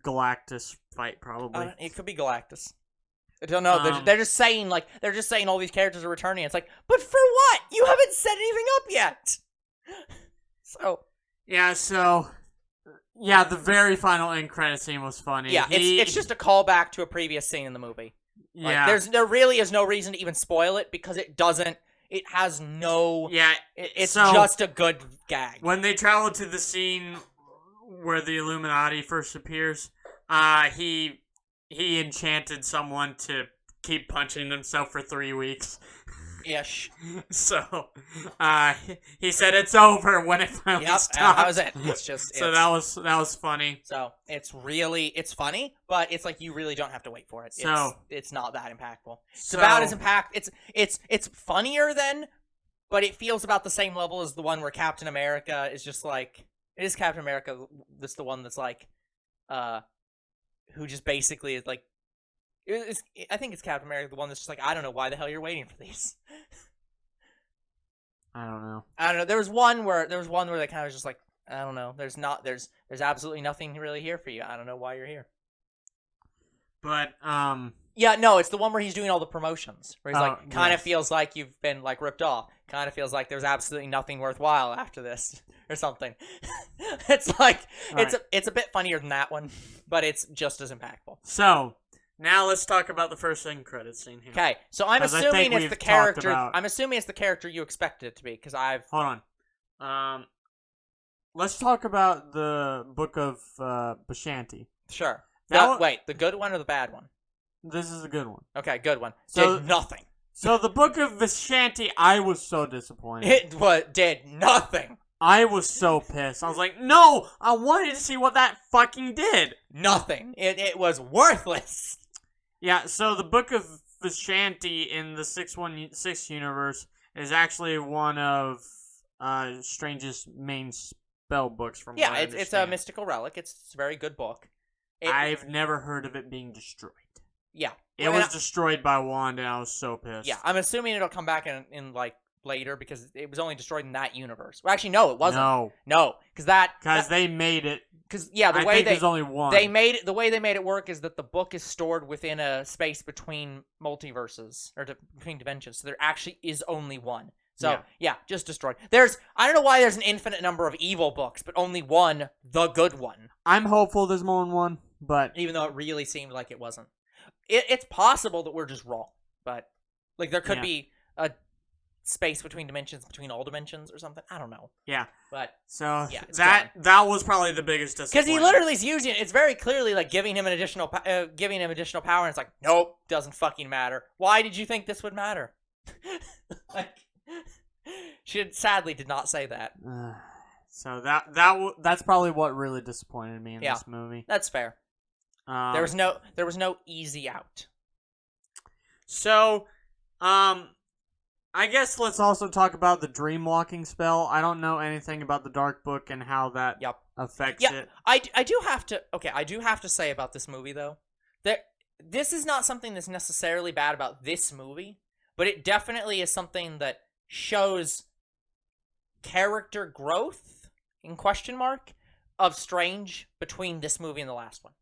Galactus fight, probably. It could be Galactus. I don't know. They're just saying all these characters are returning. It's like, but for what? You haven't set anything up yet. So. Yeah, the very final end credit scene was funny. Yeah, it's just a callback to a previous scene in the movie. Yeah. Like, there really is no reason to even spoil it because it has no. Yeah. It's just a good gag. When they travel to the scene where the Illuminati first appears, he enchanted someone to keep punching himself for 3 weeks. Ish. So, he said it's over when it finally stopped. That was it. It's just... So that was funny. So, it's funny, but it's like you really don't have to wait for it. It's not that impactful. It's about as it's funnier than, but it feels about the same level as the one where Captain America is just like... It is Captain America that's the one that's like, who just basically is like, I think it's Captain America the one that's just like, I don't know why the hell you're waiting for these. I don't know. There was one where they kind of just like, I don't know. There's absolutely nothing really here for you. I don't know why you're here. But yeah, no, it's the one where he's doing all the promotions. Where he's like, kind of feels like you've been like ripped off. Kind of feels like there's absolutely nothing worthwhile after this, or something. It's like it's a bit funnier than that one, but it's just as impactful. So now let's talk about the first end credits scene here. Okay, so I'm assuming it's the character. I'm assuming it's the character you expected it to be because hold on. Let's talk about the Book of Bashanti. Sure. Wait, the good one or the bad one? This is a good one. Okay, good one. Did nothing. So the Book of Vishanti, I was so disappointed. It did nothing. I was so pissed. I was like, no! I wanted to see what that fucking did. Nothing. It was worthless. Yeah, so the Book of Vishanti in the 616 universe is actually one of Strange's main spell books from what I understand. It's a mystical relic. It's a very good book. I've never heard of it being destroyed. Yeah. It was destroyed by Wanda, and I was so pissed. Yeah, I'm assuming it'll come back in like later because it was only destroyed in that universe. Well, actually, no, it wasn't. No, because they made it. Because the way think there's only one. They made it. The way they made it work is that the book is stored within a space between multiverses or between dimensions. So there actually is only one. So yeah, just destroyed. I don't know why there's an infinite number of evil books, but only one, the good one. I'm hopeful there's more than one, but even though it really seemed like it wasn't. It's possible that we're just wrong, but like there could be a space between dimensions, between all dimensions or something. I don't know. Yeah. But so that was probably the biggest disappointment. Because he literally is using it. It's very clearly like giving him additional power, and it's like, nope, doesn't fucking matter. Why did you think this would matter? Like, she sadly did not say that. So that's probably what really disappointed me in this movie. That's fair. There was no easy out. So, I guess let's also talk about the dream walking spell. I don't know anything about the Dark Book and how that affects it. I do have to say about this movie though, that this is not something that's necessarily bad about this movie, but it definitely is something that shows character growth in question mark of Strange between this movie and the last one.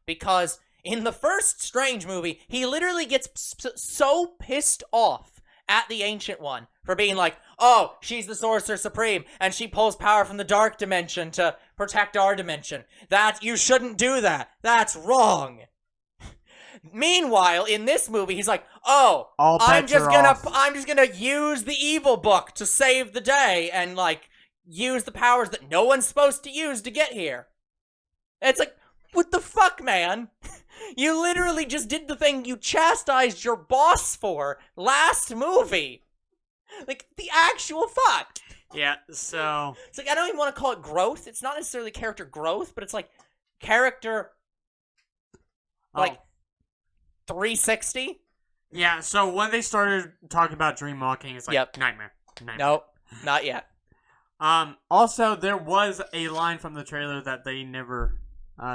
Because in the first Strange movie, he literally gets so pissed off at the Ancient One for being like, oh, she's the Sorcerer Supreme, and she pulls power from the Dark Dimension to protect our dimension. You shouldn't do that. That's wrong. Meanwhile, in this movie, he's like, oh, I'm just gonna use the evil book to save the day and, like, use the powers that no one's supposed to use to get here. It's like, what the fuck, man? You literally just did the thing you chastised your boss for last movie. Like, the actual fuck. Yeah, so... It's like, I don't even want to call it growth. It's not necessarily character growth, but it's like character... Like, 360? Yeah, so when they started talking about dream walking, it's like, nightmare. Nope, not yet. Also, there was a line from the trailer that they never...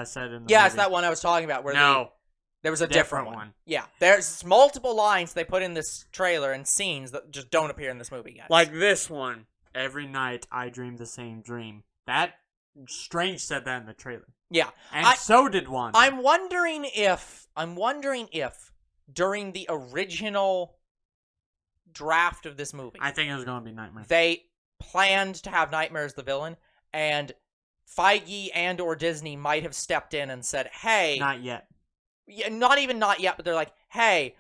said in the movie. It's that one I was talking about. Where there was a different one. Yeah, there's multiple lines they put in this trailer and scenes that just don't appear in this movie, guys. Like this one. Every night I dream the same dream. That Strange said that in the trailer. Yeah, and so did one. I'm wondering if during the original draft of this movie, I think it was going to be Nightmare. They planned to have Nightmare as the villain, and Feige and or Disney might have stepped in and said, hey... Not yet. Yeah, not yet, but they're like, hey,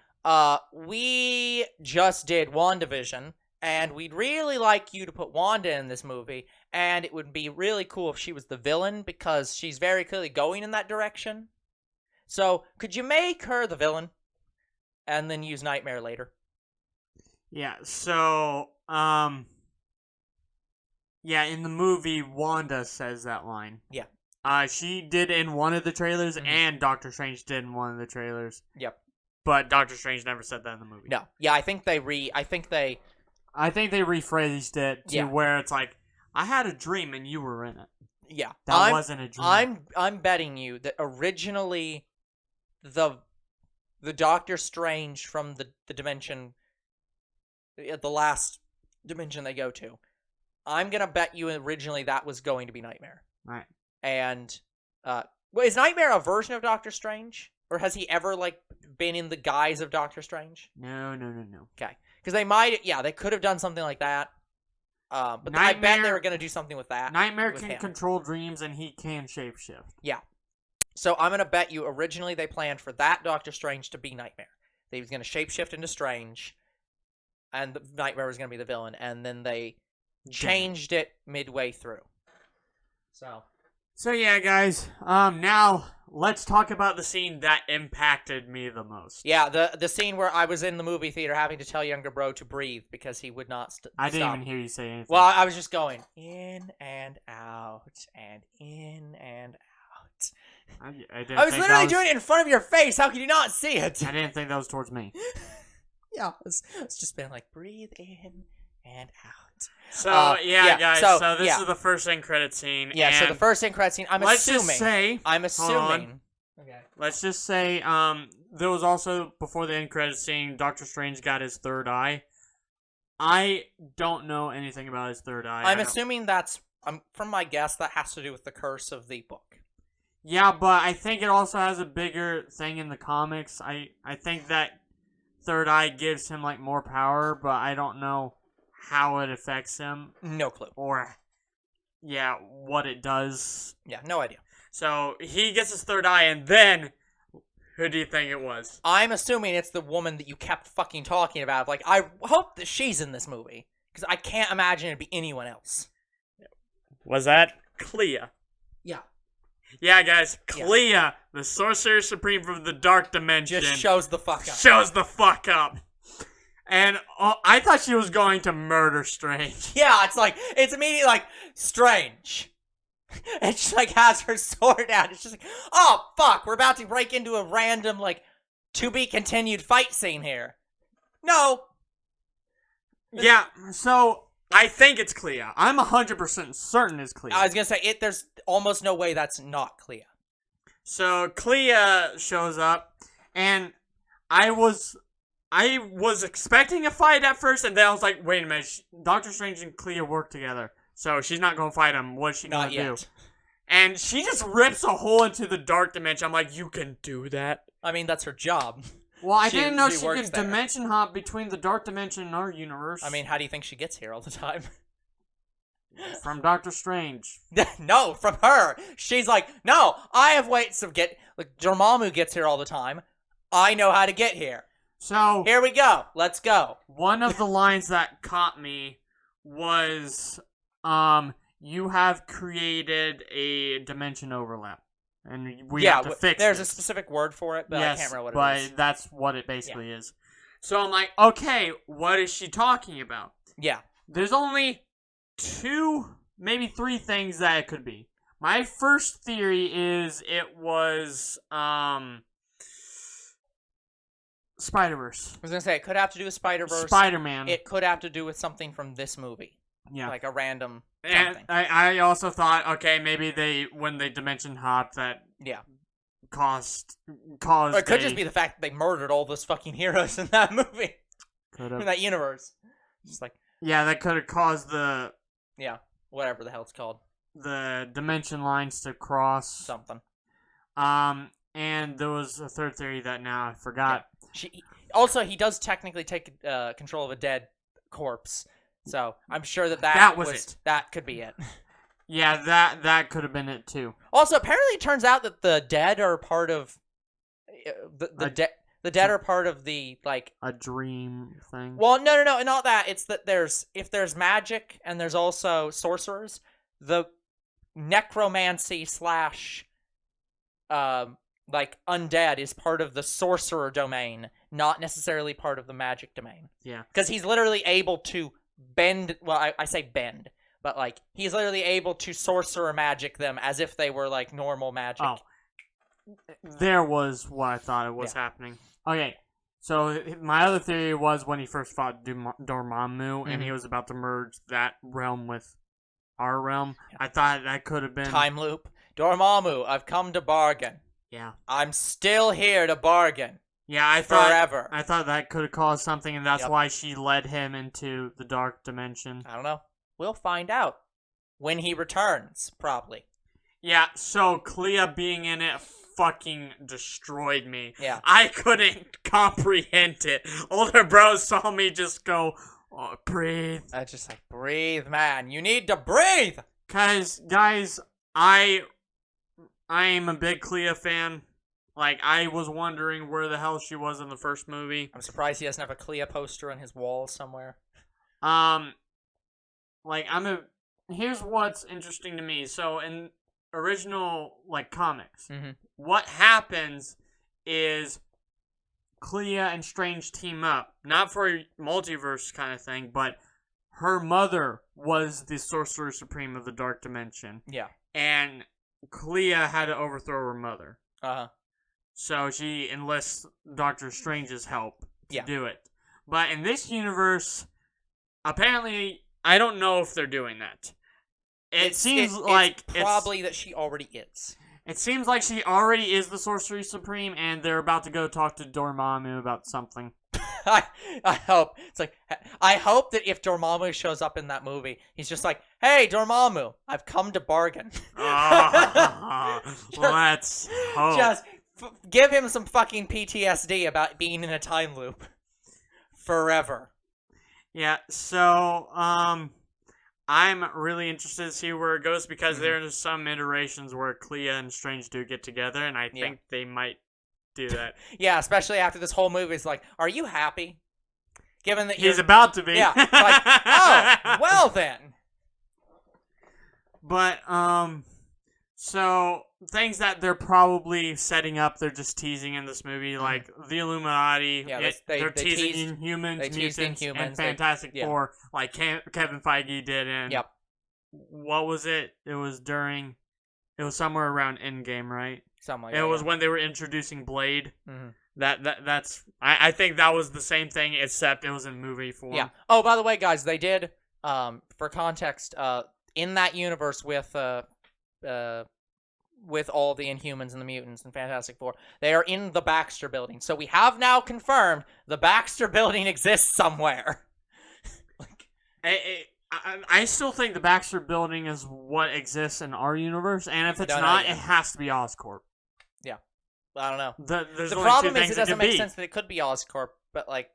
we just did WandaVision, and we'd really like you to put Wanda in this movie, and it would be really cool if she was the villain, because she's very clearly going in that direction. So, could you make her the villain, and then use Nightmare later? Yeah, so, yeah, in the movie, Wanda says that line. Yeah. She did in one of the trailers, and Doctor Strange did in one of the trailers. Yep. But Doctor Strange never said that in the movie. No. Yeah, I think they rephrased it to where it's like, I had a dream and you were in it. Yeah. That wasn't a dream. I'm betting you that originally the Doctor Strange from the dimension, the last dimension they go to, I'm going to bet you originally that was going to be Nightmare. Right. And, is Nightmare a version of Doctor Strange? Or has he ever, like, been in the guise of Doctor Strange? No. Okay. Because they could have done something like that. But I bet they were going to do something with that. Nightmare can control dreams, and he can shapeshift. Yeah. So I'm going to bet you originally they planned for that Doctor Strange to be Nightmare. He was going to shapeshift into Strange, and the Nightmare was going to be the villain, and then they changed it midway through. So yeah, guys. Now let's talk about the scene that impacted me the most. Yeah, the scene where I was in the movie theater having to tell younger bro to breathe because he would not stop. I didn't even hear you say anything. Well, I was just going in and out and in and out. I was literally doing it in front of your face. How could you not see it? I didn't think that was towards me. Yeah, it's just been like breathe in and out. So, guys, so this is the first end credit scene. Yeah, so the first end credit scene, I'm assuming. Okay. Let's just say there was also, before the end credits scene, Doctor Strange got his third eye. I don't know anything about his third eye. I'm assuming that's, from my guess, that has to do with the curse of the book. Yeah, but I think it also has a bigger thing in the comics. I think that third eye gives him, like, more power, but I don't know how it affects him. No clue. Or, yeah, what it does. Yeah, no idea. So, he gets his third eye, and then, who do you think it was? I'm assuming it's the woman that you kept fucking talking about. Like, I hope that she's in this movie, because I can't imagine it'd be anyone else. Was that Clea? Yeah. Yeah, guys, Clea, the Sorcerer Supreme from the Dark Dimension. Just shows the fuck up. Shows the fuck up. And I thought she was going to murder Strange. Yeah, it's immediately like, Strange. And she, like, has her sword out. It's just like, oh, fuck, we're about to break into a random, like, to-be-continued fight scene here. No. Yeah, so I think it's Clea. I'm 100% certain it's Clea. I was gonna say, there's almost no way that's not Clea. So Clea shows up, and I was expecting a fight at first, and then I was like, wait a minute, Doctor Strange and Clea work together, so she's not gonna fight him. What's she gonna do? And she just rips a hole into the Dark Dimension. I'm like, you can do that? I mean, that's her job. Well, I didn't know she could dimension hop between the Dark Dimension and our universe. I mean, how do you think she gets here all the time? From Doctor Strange. No, from her. She's like, no, I have ways to get... Like, Dormammu gets here all the time. I know how to get here. So... Here we go. Let's go. One of the lines that caught me was, you have created a dimension overlap. And we have to fix it. There's a specific word for it, but I can't remember what it is. But that's what it basically is. So I'm like, okay, what is she talking about? Yeah. There's only 2, maybe 3 things that it could be. My first theory is it was, Spider-Verse. I was gonna say, it could have to do with Spider-Verse. Spider-Man. It could have to do with something from this movie. Yeah. Like a random And something. I also thought, okay, maybe when they dimension hop, that caused or it could just be the fact that they murdered all those fucking heroes in that movie. Could have. In that universe. Just like... Yeah, that could have caused the... Yeah, whatever the hell it's called. The dimension lines to cross. Something. And there was a third theory that now I forgot. Yeah. He does technically take control of a dead corpse. So, I'm sure that was it. That could be it. Yeah, that could have been it too. Also, apparently it turns out that the dead are part of... The dead are part of the, like... A dream thing? Well, no, not that. It's that if there's magic and there's also sorcerers, the necromancy / like, undead is part of the sorcerer domain, not necessarily part of the magic domain. Yeah. Because he's literally able to bend... Well, I say bend, but, like, he's literally able to sorcerer magic them as if they were, like, normal magic. Oh. There was what I thought it was happening. Okay, so my other theory was when he first fought Dormammu, and he was about to merge that realm with our realm. Yeah. I thought that could have been... Time loop. Dormammu, I've come to bargain. Yeah. I'm still here to bargain. Yeah, I thought that could have caused something, and that's why she led him into the Dark Dimension. I don't know. We'll find out when he returns, probably. Yeah, so Clea being in it fucking destroyed me. Yeah. I couldn't comprehend it. Older bros saw me just go, oh, breathe. I just like, breathe, man. You need to breathe! Because, guys, I am a big Clea fan. Like, I was wondering where the hell she was in the first movie. I'm surprised he doesn't have a Clea poster on his wall somewhere. Like, here's what's interesting to me. So, in original, like, comics, what happens is Clea and Strange team up. Not for a multiverse kind of thing, but her mother was the Sorcerer Supreme of the Dark Dimension. Yeah. And Clea had to overthrow her mother. Uh-huh. So she enlists Doctor Strange's help to do it. But in this universe, apparently, I don't know if they're doing that. It seems like it's probably that she already is. It seems like she already is the Sorcery Supreme, and they're about to go talk to Dormammu about something. I hope. It's like, I hope that if Dormammu shows up in that movie, he's just like, hey, Dormammu, I've come to bargain. Let's hope. Just give him some fucking PTSD about being in a time loop. Forever. Yeah, so, I'm really interested to see where it goes, because there's some iterations where Clea and Strange do get together, and I think they might do that. Yeah, especially after this whole movie is like, are you happy? Given that he's about to be. Yeah. Like, oh, well then. But, so things that they're probably setting up, they're just teasing in this movie, like the Illuminati. Yeah, they're teasing Inhumans, mutants, and Fantastic Four, like Kevin Feige did in. Yep. What was it? It was somewhere around Endgame, right? Something like that. It was when they were introducing Blade. That's. I think that was the same thing, except it was in movie form. Yeah. Oh, by the way, guys, they did. For context, in that universe with all the Inhumans and the mutants and Fantastic Four, they are in the Baxter Building. So we have now confirmed the Baxter Building exists somewhere. I still think the Baxter Building is what exists in our universe, and if it's not, it has to be Oscorp. Yeah. I don't know. The problem is it doesn't make sense that it could be Oscorp, but, like,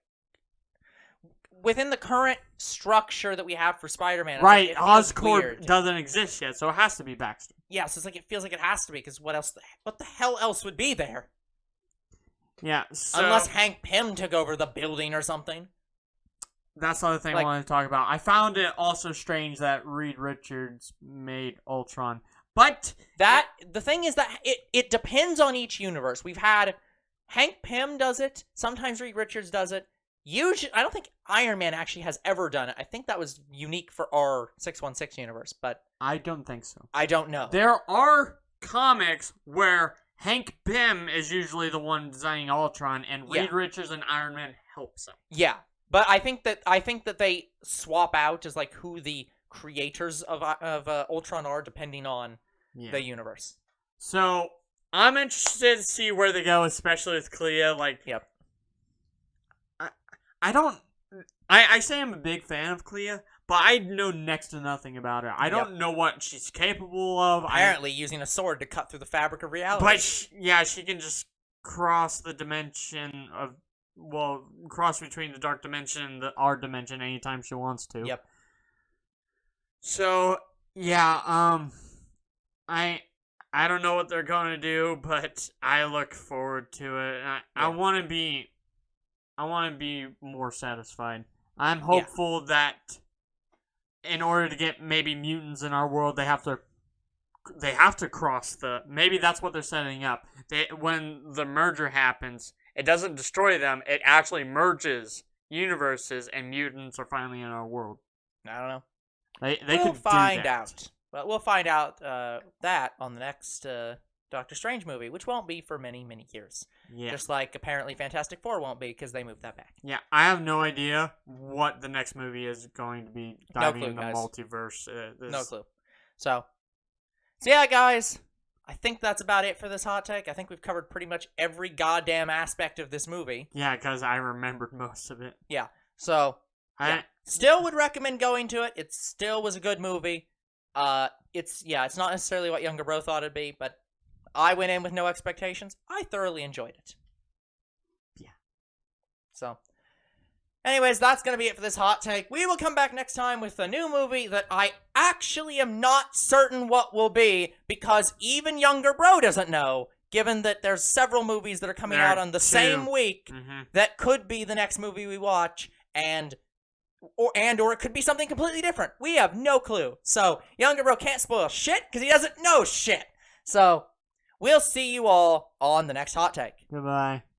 within the current structure that we have for Spider-Man, right, Oscorp doesn't exist yet, so it has to be Baxter. Yeah, so it's like, it feels like it has to be, because what the hell else would be there? Yeah, so... Unless Hank Pym took over the building or something. That's the other thing I wanted to talk about. I found it also strange that Reed Richards made Ultron. But... the thing is that it depends on each universe. We've had Hank Pym does it. Sometimes Reed Richards does it. Usually, I don't think Iron Man actually has ever done it. I think that was unique for our 616 universe, but... I don't think so. I don't know. There are comics where Hank Pym is usually the one designing Ultron, and Reed Richards and Iron Man helps him. Yeah, but I think that they swap out as like who the creators of Ultron are, depending on the universe. So I'm interested to see where they go, especially with Clea. Like, I say I'm a big fan of Clea, but I know next to nothing about her. I don't know what she's capable of. Apparently using a sword to cut through the fabric of reality. But, she can just cross the dimension of... Well, cross between the dark dimension and our dimension anytime she wants to. Yep. So, I don't know what they're going to do, but I look forward to it. I want to be more satisfied. I'm hopeful that in order to get maybe mutants in our world, they have to cross the... Maybe that's what they're setting up. When the merger happens, it doesn't destroy them. It actually merges universes, and mutants are finally in our world. I don't know. We'll find out. But we'll find out that on the next Doctor Strange movie, which won't be for many, many years. Yeah. Just like apparently Fantastic Four won't be, because they moved that back. Yeah, I have no idea what the next movie is going to be diving in the multiverse. No clue. So yeah, guys, I think that's about it for this hot take. I think we've covered pretty much every goddamn aspect of this movie. Yeah, because I remembered most of it. Yeah, so still would recommend going to it. It still was a good movie. It's not necessarily what Younger Bro thought it'd be, but I went in with no expectations. I thoroughly enjoyed it. Yeah. So, anyways, that's going to be it for this hot take. We will come back next time with a new movie that I actually am not certain what will be, because even Younger Bro doesn't know, given that there's several movies that are coming out on the same week that could be the next movie we watch, or it could be something completely different. We have no clue. So, Younger Bro can't spoil shit because he doesn't know shit. So, we'll see you all on the next hot take. Goodbye.